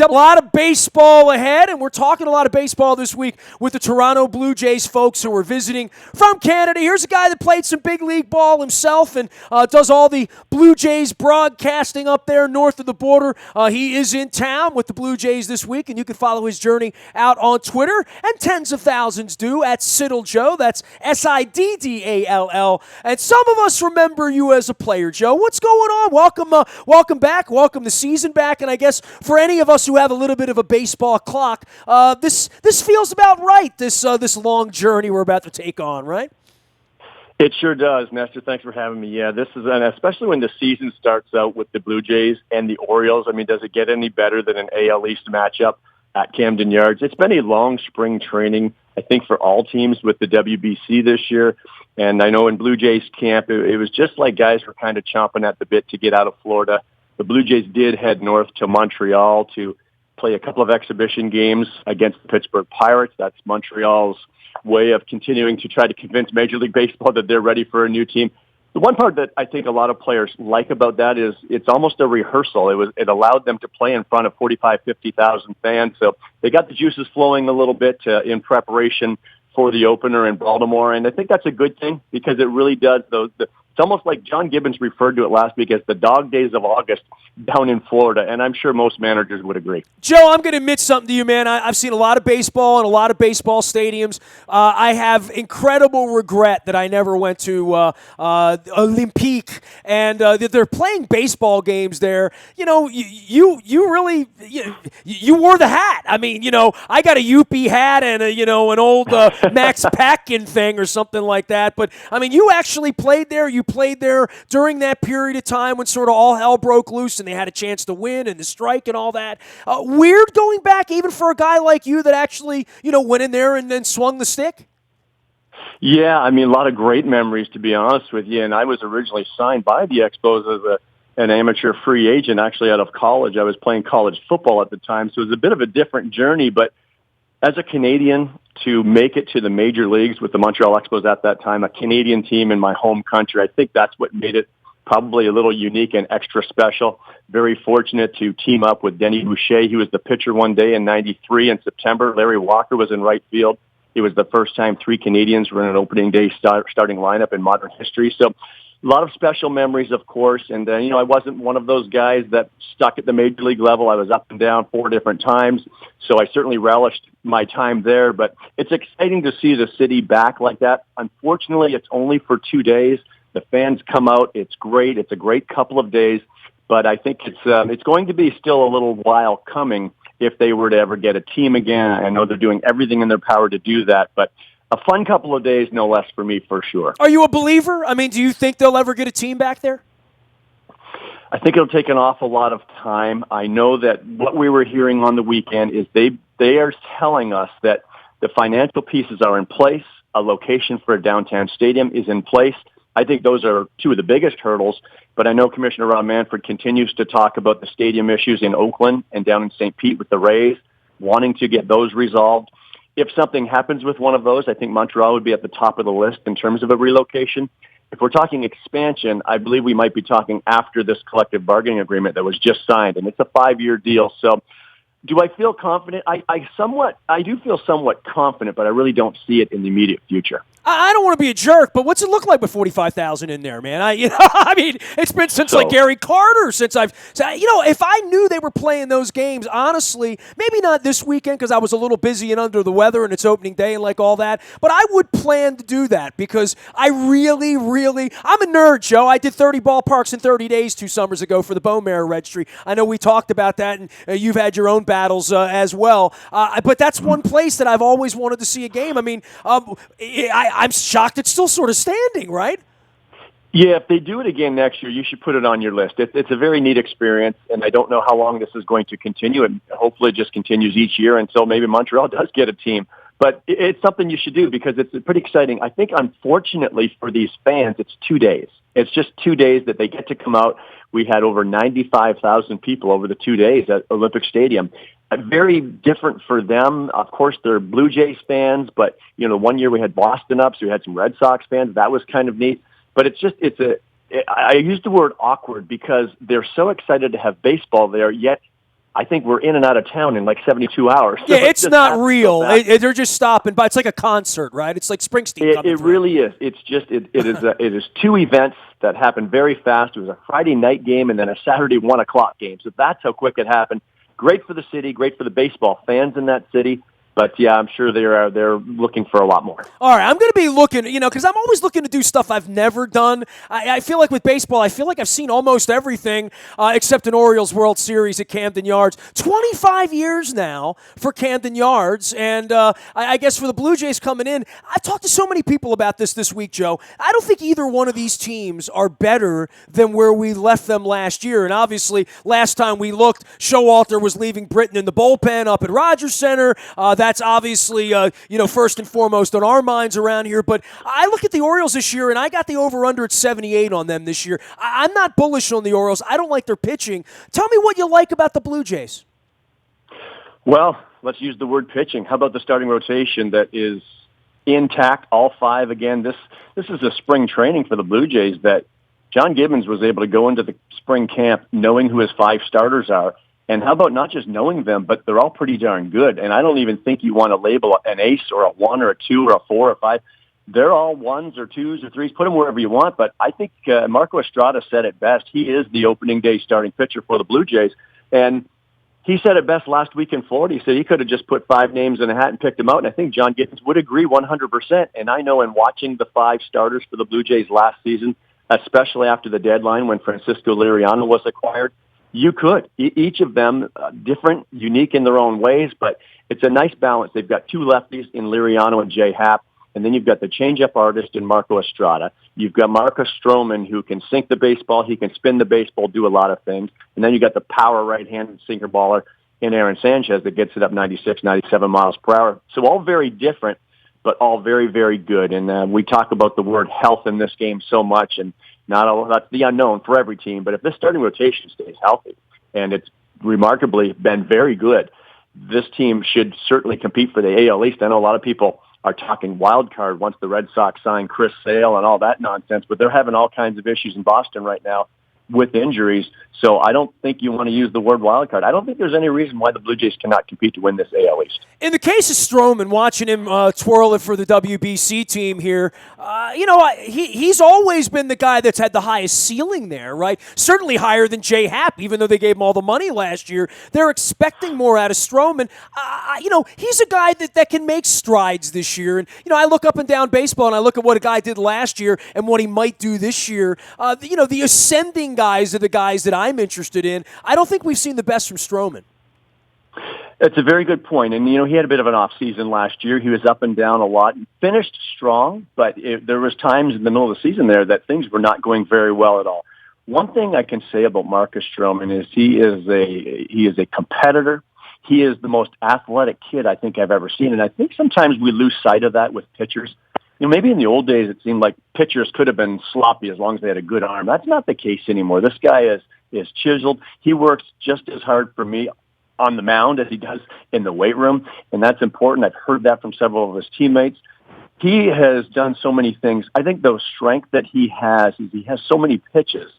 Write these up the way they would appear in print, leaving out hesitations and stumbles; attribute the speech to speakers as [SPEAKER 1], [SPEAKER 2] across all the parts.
[SPEAKER 1] a lot of baseball ahead, and we're talking a lot of baseball this week with the Toronto Blue Jays folks who are visiting from Canada. Here's a guy that played some big league ball himself and does all the Blue Jays broadcasting up there north of the border. He is in town with the Blue Jays this week, and you can follow his journey out on Twitter, and tens of thousands do, at Siddall Joe. That's Siddall. And some of us remember you as a player, Joe. What's going on? Welcome back. Welcome the season back. And I guess for any of us who have a little bit of a baseball clock, this feels about right, this long journey we're about to take on, right?
[SPEAKER 2] It sure does, Nestor. Thanks for having me. Yeah, this is, and especially when the season starts out with the Blue Jays and the Orioles. I mean, does it get any better than an AL East matchup at Camden Yards? It's been a long spring training, I think, for all teams with the WBC this year. And I know in Blue Jays camp, it was just like guys were kind of chomping at the bit to get out of Florida. The Blue Jays did head north to Montreal to play a couple of exhibition games against the Pittsburgh Pirates. That's Montreal's way of continuing to try to convince Major League Baseball that they're ready for a new team. The one part that I think a lot of players like about that is it's almost a rehearsal. It allowed them to play in front of 45, 50,000 fans. So they got the juices flowing a little bit in preparation for the opener in Baltimore. And I think that's a good thing because it really does. It's almost like John Gibbons referred to it last week as the dog days of August down in Florida, and I'm sure most managers would agree.
[SPEAKER 1] Joe, I'm going to admit something to you, man. I've seen a lot of baseball in a lot of baseball stadiums. I have incredible regret that I never went to Olympique, and that they're playing baseball games there. You know, you really you wore the hat. I mean, you know, I got a Yuppie hat and an old Max Packin thing or something like that. But I mean, you actually played there. You played there during that period of time when sort of all hell broke loose and they had a chance to win and the strike and all that. Weird going back even for a guy like you that actually, went in there and then swung the stick?
[SPEAKER 2] Yeah, I mean, a lot of great memories, to be honest with you. And I was originally signed by the Expos as an amateur free agent, actually out of college. I was playing college football at the time, so it was a bit of a different journey. But as a Canadian, to make it to the major leagues with the Montreal Expos at that time, a Canadian team in my home country, I think that's what made it probably a little unique and extra special. Very fortunate to team up with Denny Boucher. He was the pitcher one day in '93 in September. Larry Walker was in right field. It was the first time 3 Canadians were in an opening day starting lineup in modern history. So a lot of special memories, of course. And, I wasn't one of those guys that stuck at the major league level. I was up and down 4 different times. So I certainly relished my time there. But it's exciting to see the city back like that. Unfortunately, it's only for 2 days. The fans come out. It's great. It's a great couple of days. But I think it's going to be still a little while coming if they were to ever get a team again. I know they're doing everything in their power to do that. But a fun couple of days, no less, for me, for sure.
[SPEAKER 1] Are you a believer? I mean, do you think they'll ever get a team back there?
[SPEAKER 2] I think it'll take an awful lot of time. I know that what we were hearing on the weekend is they are telling us that the financial pieces are in place. A location for a downtown stadium is in place. I think those are 2 of the biggest hurdles. But I know Commissioner Rob Manfred continues to talk about the stadium issues in Oakland and down in St. Pete with the Rays, wanting to get those resolved. If something happens with one of those, I think Montreal would be at the top of the list in terms of a relocation. If we're talking expansion, I believe we might be talking after this collective bargaining agreement that was just signed, and it's a 5-year deal. So do I feel confident? I do feel somewhat confident, but I really don't see it in the immediate future.
[SPEAKER 1] I don't want to be a jerk, but what's it look like with 45,000 in there, man? I mean, it's been since like Gary Carter if I knew they were playing those games, honestly, maybe not this weekend because I was a little busy and under the weather and it's opening day and like all that, but I would plan to do that because I really, I'm a nerd, Joe. I did 30 ballparks in 30 days 2 summers ago for the Bone Marrow Registry. I know we talked about that, and you've had your own battles as well, but that's one place that I've always wanted to see a game. I mean, I'm shocked it's still sort of standing, right?
[SPEAKER 2] Yeah, if they do it again next year, you should put it on your list. It's a very neat experience, and I don't know how long this is going to continue, and hopefully it just continues each year until maybe Montreal does get a team. But it's something you should do because it's pretty exciting. I think, unfortunately, for these fans, it's 2 days. It's just 2 days that they get to come out. We had over 95,000 people over the 2 days at Olympic Stadium. Very different for them. Of course, they're Blue Jays fans, but, one year we had Boston up, so we had some Red Sox fans. That was kind of neat. But I use the word awkward because they're so excited to have baseball there, yet I think we're in and out of town in like 72 hours.
[SPEAKER 1] Yeah,
[SPEAKER 2] So
[SPEAKER 1] it's
[SPEAKER 2] just
[SPEAKER 1] not
[SPEAKER 2] happened so
[SPEAKER 1] real.
[SPEAKER 2] fast.
[SPEAKER 1] They're just stopping by. It's like a concert, right? It's like Springsteen coming
[SPEAKER 2] It
[SPEAKER 1] through.
[SPEAKER 2] really is. It's just it is two events that happened very fast. It was a Friday night game and then a Saturday 1:00 game. So that's how quick it happened. Great for the city, great for the baseball fans in that city. But yeah, I'm sure they're looking for a lot more.
[SPEAKER 1] All right, I'm going to be looking, because I'm always looking to do stuff I've never done. I feel like with baseball, I feel like I've seen almost everything except an Orioles World Series at Camden Yards. 25 years now for Camden Yards, and I guess for the Blue Jays coming in, I've talked to so many people about this week, Joe. I don't think either one of these teams are better than where we left them last year. And obviously, last time we looked, Showalter was leaving Britton in the bullpen up at Rogers Center. That's obviously, first and foremost on our minds around here. But I look at the Orioles this year, and I got the over-under at 78 on them this year. I'm not bullish on the Orioles. I don't like their pitching. Tell me what you like about the Blue Jays.
[SPEAKER 2] Well, let's use the word pitching. How about the starting rotation that is intact, all five again? This is a spring training for the Blue Jays that John Gibbons was able to go into the spring camp knowing who his five starters are. And how about not just knowing them, but they're all pretty darn good. And I don't even think you want to label an ace or a 1 or a 2 or a 4 or 5. They're all 1s or 2s or 3s. Put them wherever you want. But I think Marco Estrada said it best. He is the opening day starting pitcher for the Blue Jays. And he said it best last week in Florida. He said he could have just put 5 names in a hat and picked them out. And I think John Gibbons would agree 100%. And I know in watching the 5 starters for the Blue Jays last season, especially after the deadline when Francisco Liriano was acquired, you could. Each of them different, unique in their own ways, but it's a nice balance. They've got 2 lefties in Liriano and Jay Happ, and then you've got the changeup artist in Marco Estrada. You've got Marcus Stroman, who can sink the baseball, he can spin the baseball, do a lot of things, and then you've got the power right-handed sinker baller in Aaron Sanchez that gets it up 96, 97 miles per hour. So all very different, but all very, very good. And we talk about the word health in this game so much, and that's the unknown for every team. But if this starting rotation stays healthy, and it's remarkably been very good, this team should certainly compete for the AL East. I know a lot of people are talking wild card once the Red Sox sign Chris Sale and all that nonsense, but they're having all kinds of issues in Boston right now with injuries. So I don't think you want to use the word wild card. I don't think there's any reason why the Blue Jays cannot compete to win this AL East.
[SPEAKER 1] In the case of Stroman, watching him twirl it for the WBC team here, he's always been the guy that's had the highest ceiling there, right? Certainly higher than Jay Happ, even though they gave him all the money last year. They're expecting more out of Stroman. He's a guy that can make strides this year. And, I look up and down baseball, and I look at what a guy did last year and what he might do this year. The ascending guys are the guys that I'm interested in. I don't think we've seen the best from Stroman.
[SPEAKER 2] That's a very good point. And, he had a bit of an off season last year. He was up and down a lot. Finished strong, but there was times in the middle of the season there that things were not going very well at all. One thing I can say about Marcus Stroman is he is a competitor. He is the most athletic kid I think I've ever seen. And I think sometimes we lose sight of that with pitchers. Maybe in the old days it seemed like pitchers could have been sloppy as long as they had a good arm. That's not the case anymore. This guy is chiseled. He works just as hard for me on the mound as he does in the weight room, and that's important. I've heard that from several of his teammates. He has done so many things. I think the strength that he has is he has so many pitches,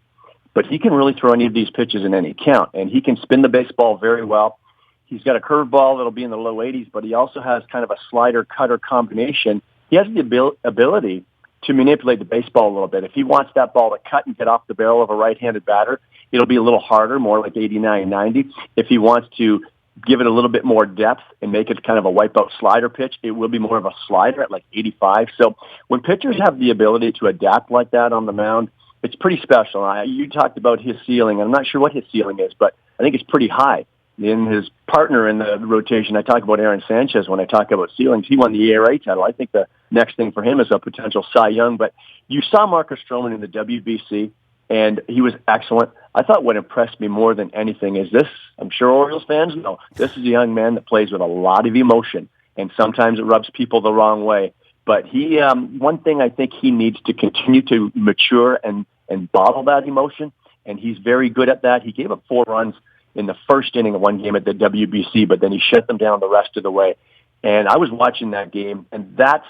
[SPEAKER 2] but he can really throw any of these pitches in any count, and he can spin the baseball very well. He's got a curveball that'll be in the low 80s, but he also has kind of a slider-cutter combination. He has the ability to manipulate the baseball a little bit. If he wants that ball to cut and get off the barrel of a right-handed batter, it'll be a little harder, more like 89, 90. If he wants to give it a little bit more depth and make it kind of a wipeout slider pitch, it will be more of a slider at like 85. So when pitchers have the ability to adapt like that on the mound, it's pretty special. You talked about his ceiling. I'm not sure what his ceiling is, but I think it's pretty high. In his partner in the rotation, I talk about Aaron Sanchez when I talk about ceilings. He won the ERA title. I think the next thing for him is a potential Cy Young. But you saw Marcus Stroman in the WBC, and he was excellent. I thought what impressed me more than anything is this. I'm sure Orioles fans know this is a young man that plays with a lot of emotion, and sometimes it rubs people the wrong way. But he, one thing I think he needs to continue to mature and bottle that emotion, and he's very good at that. He gave up 4 runs in the first inning of one game at the WBC, but then he shut them down the rest of the way. And I was watching that game, and that's,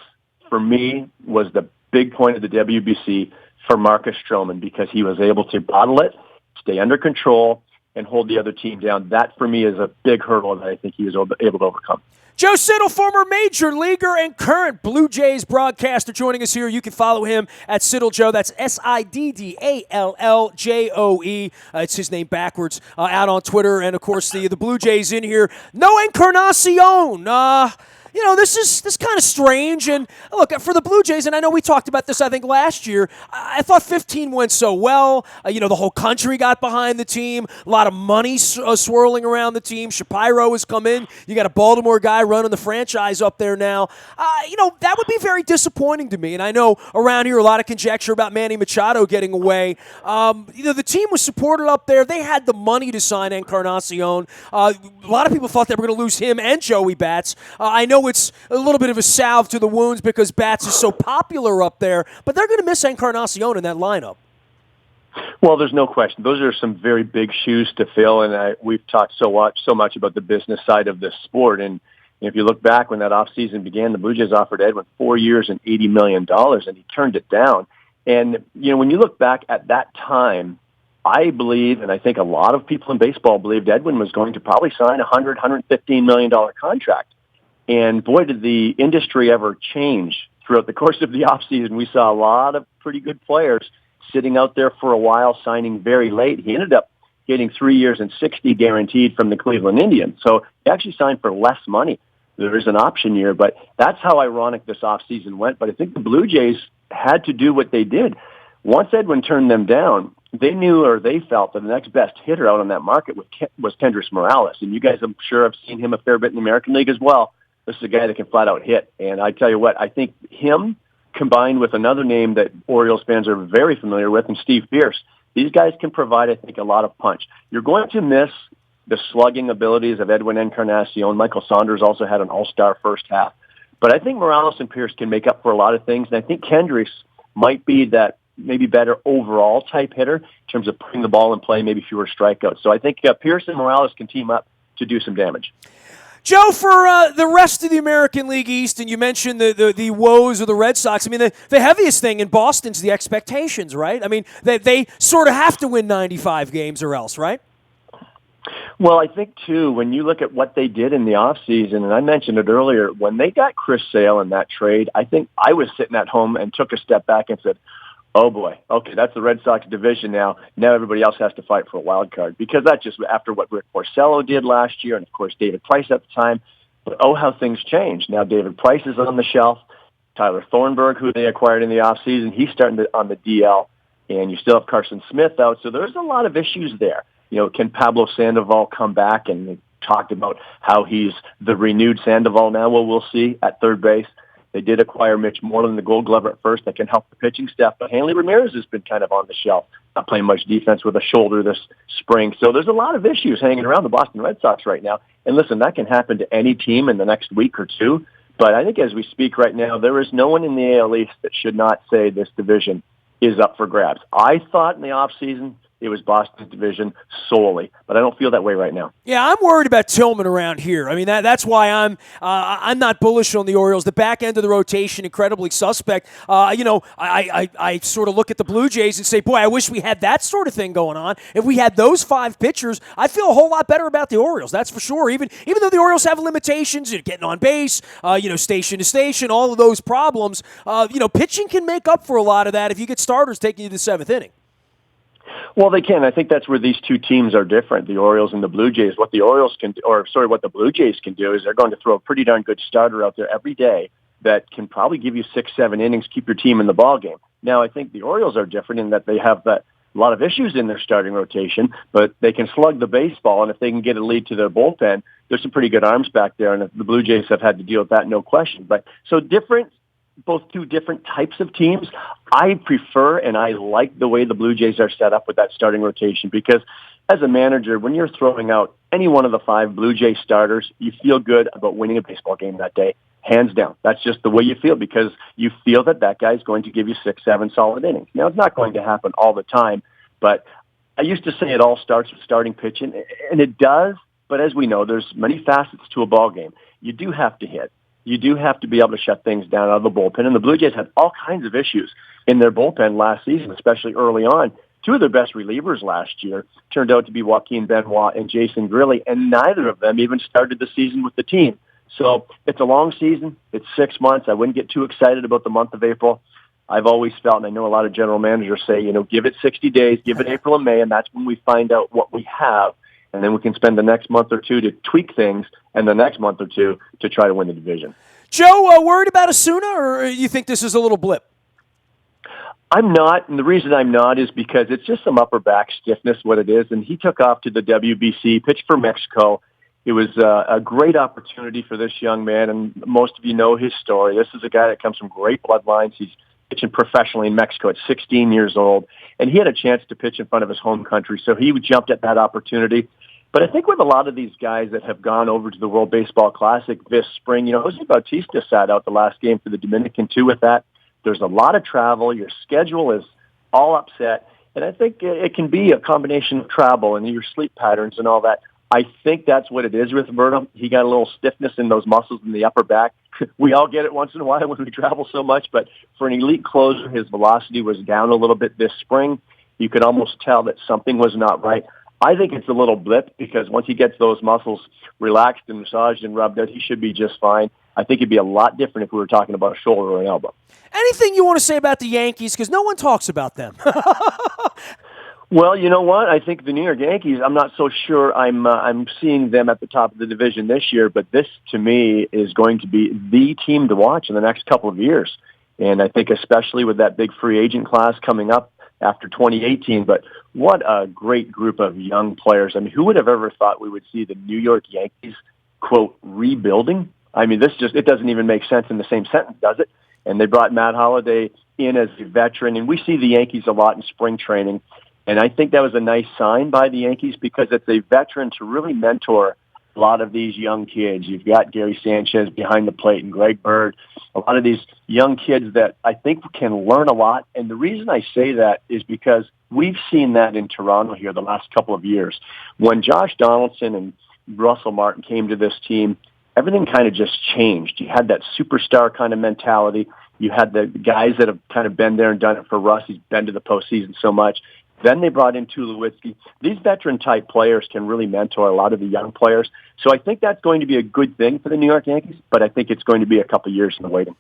[SPEAKER 2] for me, was the big point of the WBC for Marcus Stroman, because he was able to bottle it, stay under control, and hold the other team down. That, for me, is a big hurdle that I think he was able to overcome.
[SPEAKER 1] Joe Siddall, former major leaguer and current Blue Jays broadcaster, joining us here. You can follow him at Siddall Joe. That's SIDDALLJOE. It's his name backwards, out on Twitter. And, of course, the Blue Jays in here. No Encarnacion. This is kind of strange. And look, for the Blue Jays, and I know we talked about this, I think, last year, I thought 15 went so well. The whole country got behind the team. A lot of money swirling around the team. Shapiro has come in. You got a Baltimore guy running the franchise up there now. That would be very disappointing to me. And I know around here a lot of conjecture about Manny Machado getting away. The team was supported up there. They had the money to sign Encarnacion. A lot of people thought they were going to lose him and Joey Bats. I know it's a little bit of a salve to the wounds because Bats is so popular up there, but they're going to miss Encarnacion in that lineup.
[SPEAKER 2] Well, there's no question. Those are some very big shoes to fill, and we've talked so much about the business side of this sport. And if you look back when that offseason began, the Blue Jays offered Edwin 4 years and $80 million, and he turned it down. And, when you look back at that time, I believe, and I think a lot of people in baseball believed Edwin was going to probably sign a $115 million contract. And boy, did the industry ever change throughout the course of the offseason. We saw a lot of pretty good players sitting out there for a while, signing very late. He ended up getting 3 years and $60 guaranteed from the Cleveland Indians. So he actually signed for less money. There is an option year, but that's how ironic this offseason went. But I think the Blue Jays had to do what they did. Once Edwin turned them down, they knew, or they felt, that the next best hitter out on that market was Kendrys Morales. And you guys, I'm sure, have seen him a fair bit in the American League as well. This is a guy that can flat out hit. And I tell you what, I think him combined with another name that Orioles fans are very familiar with, and Steve Pearce, these guys can provide, I think, a lot of punch. You're going to miss the slugging abilities of Edwin Encarnacion. Michael Saunders also had an all-star first half. But I think Morales and Pearce can make up for a lot of things. And I think Kendrys might be that maybe better overall type hitter in terms of putting the ball in play, maybe fewer strikeouts. So I think Pearce and Morales can team up to do some damage.
[SPEAKER 1] Joe, for the rest of the American League East, and you mentioned the woes of the Red Sox, I mean, the heaviest thing in Boston's the expectations, right? I mean, they sort of have to win 95 games or else, right?
[SPEAKER 2] Well, I think, too, when you look at what they did in the offseason, and I mentioned it earlier, when they got Chris Sale in that trade, I think I was sitting at home and took a step back and said, oh, boy, okay, that's the Red Sox division now. Now everybody else has to fight for a wild card, because that's just after what Rick Porcello did last year and, of course, David Price at the time. But, oh, how things changed. Now David Price is on the shelf. Tyler Thornburg, who they acquired in the offseason, he's starting on the DL, and you still have Carson Smith out. So there's a lot of issues there. Can Pablo Sandoval come back? And they talked about how he's the renewed Sandoval now. Well, we'll see at third base. They did acquire Mitch Moreland, the Gold Glover, at first. That can help the pitching staff. But Hanley Ramirez has been kind of on the shelf, not playing much defense with a shoulder this spring. So there's a lot of issues hanging around the Boston Red Sox right now. And listen, that can happen to any team in the next week or two. But I think as we speak right now, there is no one in the AL East that should not say this division is up for grabs. I thought in the offseason it was Boston's division solely, but I don't feel that way right now.
[SPEAKER 1] Yeah, I'm worried about Tillman around here. I mean, that's why I'm not bullish on the Orioles. The back end of the rotation, incredibly suspect. I sort of look at the Blue Jays and say, boy, I wish we had that sort of thing going on. If we had those five pitchers, I feel a whole lot better about the Orioles. That's for sure. Even though the Orioles have limitations, getting on base, station to station, all of those problems, pitching can make up for a lot of that if you get starters taking you to the seventh inning.
[SPEAKER 2] Well, they can. I think that's where these two teams are different, the Orioles and the Blue Jays. What the Blue Jays can do is they're going to throw a pretty darn good starter out there every day that can probably give you 6-7 innings, keep your team in the ballgame. Now, I think the Orioles are different in that they have a lot of issues in their starting rotation, but they can slug the baseball, and if they can get a lead to their bullpen, there's some pretty good arms back there, and the Blue Jays have had to deal with that, no question. But so different. Both two different types of teams. I prefer and I like the way the Blue Jays are set up with that starting rotation, because as a manager, when you're throwing out any one of the five Blue Jay starters, you feel good about winning a baseball game that day, hands down. That's just the way you feel, because you feel that guy's going to give you 6-7 solid innings. Now, it's not going to happen all the time, but I used to say it all starts with starting pitching, and it does, but as we know, there's many facets to a ball game. You do have to hit. You do have to be able to shut things down out of the bullpen. And the Blue Jays had all kinds of issues in their bullpen last season, especially early on. two of their best relievers last year turned out to be Joaquin Benoit and Jason Grilli, and neither of them even started the season with the team. So it's a long season. It's 6 months. I wouldn't get too excited about the month of April. I've always felt, and I know a lot of general managers say, give it 60 days, give it April and May, and that's when we find out what we have. And then we can spend the next month or two to tweak things and the next month or two to try to win the division.
[SPEAKER 1] Joe, worried about Osuna, or you think this is a little blip?
[SPEAKER 2] I'm not, and the reason I'm not is because it's just some upper back stiffness, what it is. And he took off to the WBC, pitched for Mexico. It was a great opportunity for this young man, and most of you know his story. This is a guy that comes from great bloodlines. He's pitching professionally in Mexico at 16 years old, and he had a chance to pitch in front of his home country, so he jumped at that opportunity. But I think with a lot of these guys that have gone over to the World Baseball Classic this spring, Jose Bautista sat out the last game for the Dominican too with that. There's a lot of travel. Your schedule is all upset, and I think it can be a combination of travel and your sleep patterns and all that. I think that's what it is with Roberto. He got a little stiffness in those muscles in the upper back. We all get it once in a while when we travel so much, but for an elite closer, his velocity was down a little bit this spring. You could almost tell that something was not right. I think it's a little blip because once he gets those muscles relaxed and massaged and rubbed out, he should be just fine. I think it'd be a lot different if we were talking about a shoulder or an elbow.
[SPEAKER 1] Anything you want to say about the Yankees? Because no one talks about them.
[SPEAKER 2] Well, you know what? I think the New York Yankees, I'm not so sure I'm seeing them at the top of the division this year, but this, to me, is going to be the team to watch in the next couple of years. And I think especially with that big free agent class coming up after 2018, but what a great group of young players. I mean, who would have ever thought we would see the New York Yankees, quote, rebuilding? I mean, it doesn't even make sense in the same sentence, does it? And they brought Matt Holliday in as a veteran, and we see the Yankees a lot in spring training. And I think that was a nice sign by the Yankees because it's a veteran to really mentor a lot of these young kids. You've got Gary Sanchez behind the plate and Greg Bird, a lot of these young kids that I think can learn a lot. And the reason I say that is because we've seen that in Toronto here the last couple of years. When Josh Donaldson and Russell Martin came to this team, everything kind of just changed. You had that superstar kind of mentality. You had the guys that have kind of been there and done it for Russ. He's been to the postseason so much. Then they brought in Tulowitzki. These veteran-type players can really mentor a lot of the young players. So I think that's going to be a good thing for the New York Yankees, but I think it's going to be a couple years in the waiting.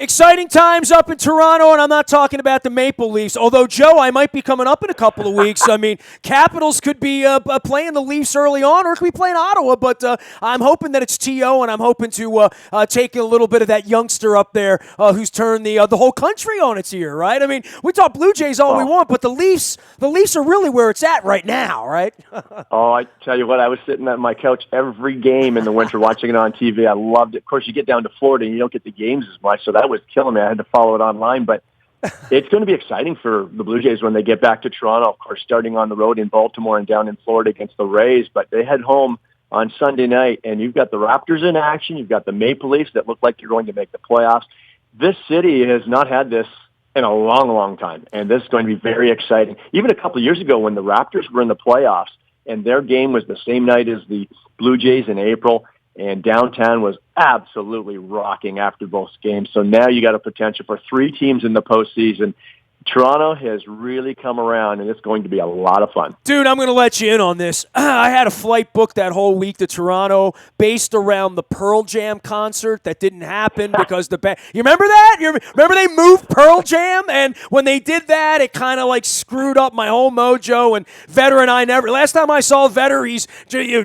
[SPEAKER 1] Exciting times up in Toronto, and I'm not talking about the Maple Leafs. Although, Joe, I might be coming up in a couple of weeks. I mean, Capitals could be playing the Leafs early on, or it could be playing Ottawa, but I'm hoping that it's T.O., and I'm hoping to take a little bit of that youngster up there who's turned the whole country on its ear, right? I mean, we talk Blue Jays all we want, but the Leafs are really where it's at right now, right?
[SPEAKER 2] Oh, I tell you what, I was sitting on my couch every game in the winter watching it on TV. I loved it. Of course, you get down to Florida, and you don't get the games as much, so that was killing me. I had to follow it online, but it's going to be exciting for the Blue Jays when they get back to Toronto, of course, starting on the road in Baltimore and down in Florida against the Rays, but they head home on Sunday night, and you've got the Raptors in action. You've got the Maple Leafs that look like they're going to make the playoffs. This city has not had this in a long, long time, and this is going to be very exciting. Even a couple of years ago when the Raptors were in the playoffs, and their game was the same night as the Blue Jays in April, and downtown was absolutely rocking after both games. So now you got a potential for 3 teams in the postseason. Toronto has really come around, and it's going to be a lot of fun.
[SPEAKER 1] Dude, I'm going to let you in on this. I had a flight booked that whole week to Toronto based around the Pearl Jam concert that didn't happen because you remember that? Remember they moved Pearl Jam? And when they did that, it kind of like screwed up my whole mojo. And Vetter and I last time I saw Vetter, he's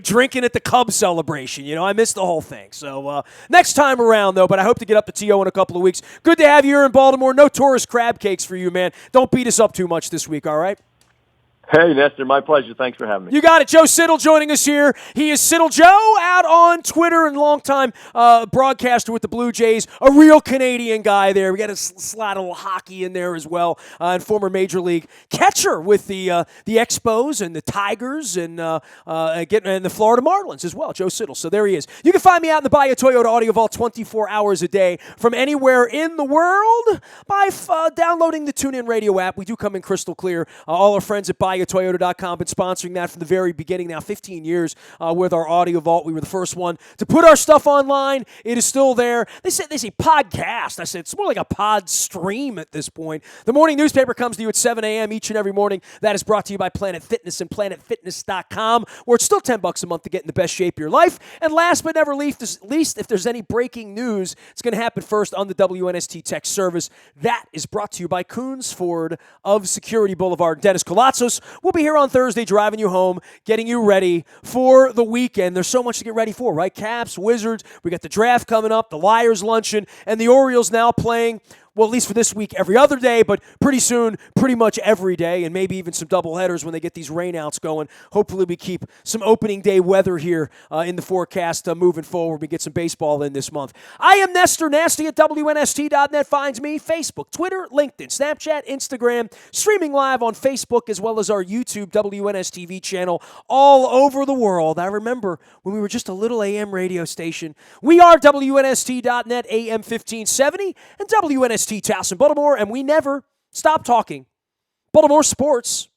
[SPEAKER 1] drinking at the Cubs celebration. I missed the whole thing. So next time around, though, but I hope to get up to T.O. in a couple of weeks. Good to have you here in Baltimore. No tourist crab cakes for you, man. Don't beat us up too much this week, all right?
[SPEAKER 2] Hey, Nestor, my pleasure. Thanks for having me.
[SPEAKER 1] You got it. Joe Siddall joining us here. He is Siddall Joe out on Twitter and longtime broadcaster with the Blue Jays. A real Canadian guy there. We got to slide a little hockey in there as well. And former Major League catcher with the Expos and the Tigers and the Florida Marlins as well. Joe Siddall. So there he is. You can find me out in the Bahia Toyota Audio Vault 24 hours a day from anywhere in the world by downloading the TuneIn Radio app. We do come in crystal clear. All our friends at Bahia BuyAToyota.com, been sponsoring that from the very beginning now, 15 years with our Audio Vault. We were the first one to put our stuff online. It is still there. They say podcast. I said it's more like a pod stream at this point. The morning newspaper comes to you at 7 a.m. each and every morning. That is brought to you by Planet Fitness and PlanetFitness.com, where it's still $10 a month to get in the best shape of your life. And last but never least, if there's any breaking news, it's going to happen first on the WNST Tech Service. That is brought to you by Coons Ford of Security Boulevard. Dennis Colatzos will be here on Thursday driving you home, getting you ready for the weekend. There's so much to get ready for, right? Caps, Wizards, we got the draft coming up, the Liars Luncheon, and the Orioles now playing, well, at least for this week, every other day, but pretty soon, pretty much every day, and maybe even some doubleheaders when they get these rainouts going. Hopefully we keep some opening day weather here in the forecast moving forward. We get some baseball in this month. I am Nestor Nasty at WNST.net. Finds me Facebook, Twitter, LinkedIn, Snapchat, Instagram, streaming live on Facebook as well as our YouTube WNSTV channel all over the world. I remember when we were just a little AM radio station. We are WNST.net, AM 1570, and WNST Towson, Baltimore, and we never stop talking Baltimore sports.